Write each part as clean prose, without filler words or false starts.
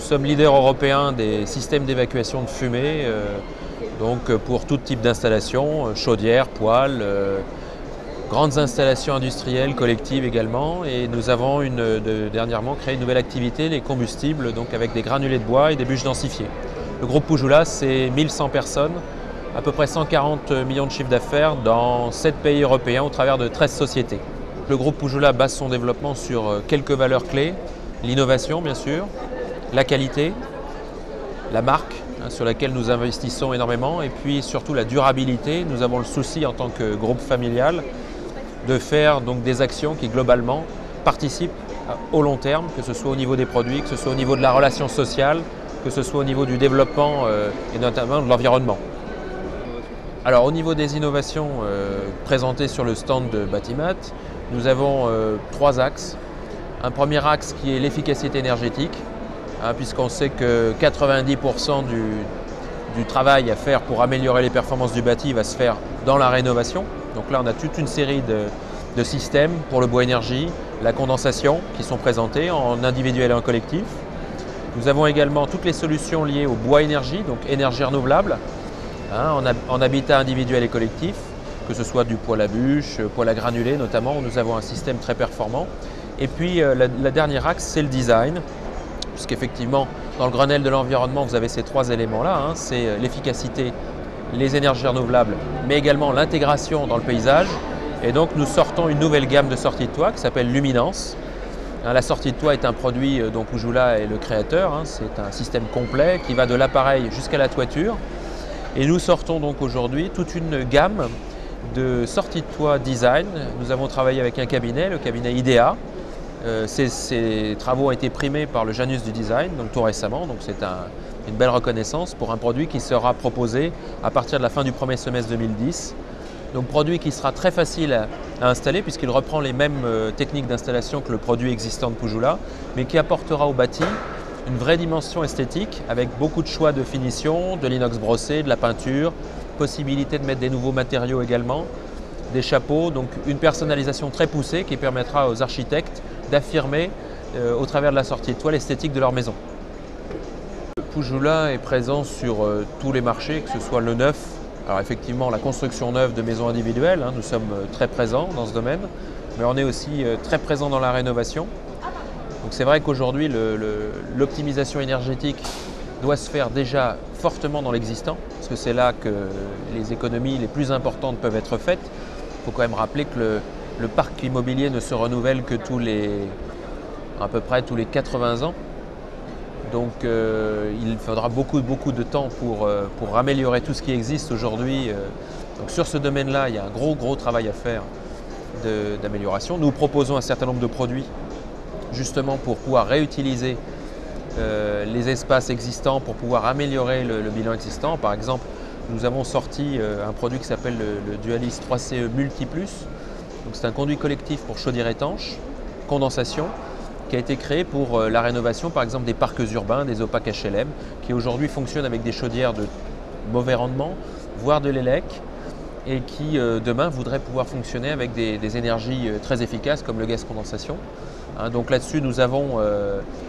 sommes leaders européens des systèmes d'évacuation de fumée, donc pour tout type d'installation, chaudière, poêle, grandes installations industrielles, collectives également. Et nous avons dernièrement créé une nouvelle activité, les combustibles, donc avec des granulés de bois et des bûches densifiées. Le groupe Pujula, c'est 1100 personnes, à peu près 140 millions de chiffres d'affaires dans 7 pays européens au travers de 13 sociétés. Le groupe Pujula base son développement sur quelques valeurs clés, l'innovation bien sûr, la qualité, la marque sur laquelle nous investissons énormément et puis surtout la durabilité. Nous avons le souci en tant que groupe familial de faire donc des actions qui globalement participent au long terme, que ce soit au niveau des produits, que ce soit au niveau de la relation sociale, que ce soit au niveau du développement et notamment de l'environnement. Alors au niveau des innovations présentées sur le stand de Batimat, nous avons 3 axes. Un premier axe qui est l'efficacité énergétique, puisqu'on sait que 90% du travail à faire pour améliorer les performances du bâti va se faire dans la rénovation. Donc là on a toute une série de systèmes pour le bois énergie, la condensation qui sont présentés en individuel et en collectif. Nous avons également toutes les solutions liées au bois énergie, donc énergie renouvelable, en habitat individuel et collectif, que ce soit du poêle à bûche, poêle à granulés notamment, où nous avons un système très performant. Et puis la dernière axe, c'est le design, puisqu'effectivement, dans le Grenelle de l'environnement, vous avez ces 3 éléments-là, c'est l'efficacité, les énergies renouvelables, mais également l'intégration dans le paysage. Et donc nous sortons une nouvelle gamme de sorties de toit qui s'appelle Luminance. La sortie de toit est un produit dont Pujula est le créateur, c'est un système complet qui va de l'appareil jusqu'à la toiture. Et nous sortons donc aujourd'hui toute une gamme de sorties de toit design. Nous avons travaillé avec un cabinet, le cabinet IDEA. Ces travaux ont été primés par le Janus du design, donc tout récemment, donc c'est une belle reconnaissance pour un produit qui sera proposé à partir de la fin du premier semestre 2010. Donc produit qui sera très facile à installer puisqu'il reprend les mêmes techniques d'installation que le produit existant de Pujula, mais qui apportera au bâti une vraie dimension esthétique avec beaucoup de choix de finition, de l'inox brossé, de la peinture, possibilité de mettre des nouveaux matériaux également, des chapeaux, donc une personnalisation très poussée qui permettra aux architectes d'affirmer au travers de la sortie de toit l'esthétique de leur maison. Pujula est présent sur tous les marchés, que ce soit le neuf. Alors effectivement, la construction neuve de maisons individuelles, nous sommes très présents dans ce domaine, mais on est aussi très présent dans la rénovation. Donc c'est vrai qu'aujourd'hui, l'optimisation énergétique doit se faire déjà fortement dans l'existant, parce que c'est là que les économies les plus importantes peuvent être faites. Il faut quand même rappeler que le parc immobilier ne se renouvelle que à peu près tous les 80 ans. Donc il faudra beaucoup de temps pour améliorer tout ce qui existe aujourd'hui. Donc sur ce domaine-là, il y a un gros travail à faire d'amélioration. Nous proposons un certain nombre de produits justement pour pouvoir réutiliser les espaces existants, pour pouvoir améliorer le bilan existant. Par exemple, nous avons sorti un produit qui s'appelle le Dualis 3CE Multi Plus. C'est un conduit collectif pour chaudière étanche, condensation, qui a été créé pour la rénovation par exemple des parcs urbains, des opaques HLM, qui aujourd'hui fonctionnent avec des chaudières de mauvais rendement, voire de l'élec, et qui demain voudraient pouvoir fonctionner avec des énergies très efficaces comme le gaz condensation. Donc là-dessus nous avons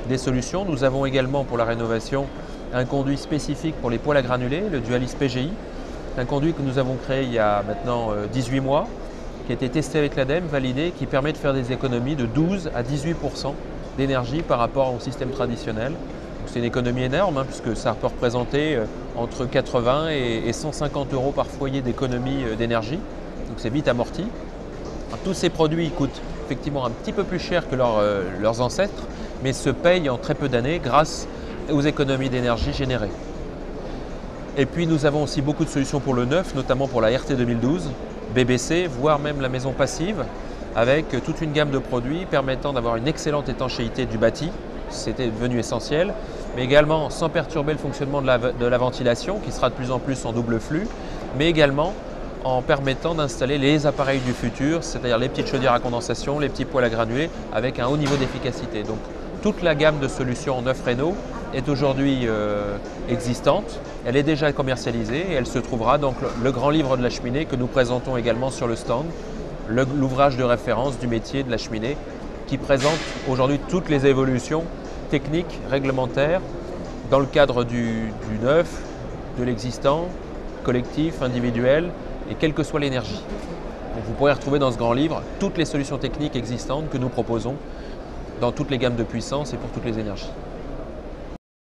des solutions. Nous avons également pour la rénovation un conduit spécifique pour les poêles à granulés, le Dualis PGI, un conduit que nous avons créé il y a maintenant 18 mois, qui a été testé avec l'ADEME, validé, qui permet de faire des économies de 12 à 18% d'énergie par rapport au système traditionnel. C'est une économie énorme puisque ça peut représenter entre 80 et 150 € par foyer d'économie d'énergie. Donc c'est vite amorti. Alors, tous ces produits coûtent effectivement un petit peu plus cher que leurs ancêtres, mais se payent en très peu d'années grâce aux économies d'énergie générées. Et puis nous avons aussi beaucoup de solutions pour le neuf, notamment pour la RT 2012, BBC, voire même la maison passive, avec toute une gamme de produits permettant d'avoir une excellente étanchéité du bâti, c'était devenu essentiel, mais également sans perturber le fonctionnement de la ventilation, qui sera de plus en plus en double flux, mais également en permettant d'installer les appareils du futur, c'est-à-dire les petites chaudières à condensation, les petits poêles à granulés, avec un haut niveau d'efficacité. Donc toute la gamme de solutions neuf réno est aujourd'hui existante, elle est déjà commercialisée et elle se trouvera dans le grand livre de la cheminée que nous présentons également sur le stand, l'ouvrage de référence du métier de la cheminée qui présente aujourd'hui toutes les évolutions techniques, réglementaires dans le cadre du neuf, de l'existant, collectif, individuel, et quelle que soit l'énergie. Donc vous pourrez retrouver dans ce grand livre toutes les solutions techniques existantes que nous proposons dans toutes les gammes de puissance et pour toutes les énergies.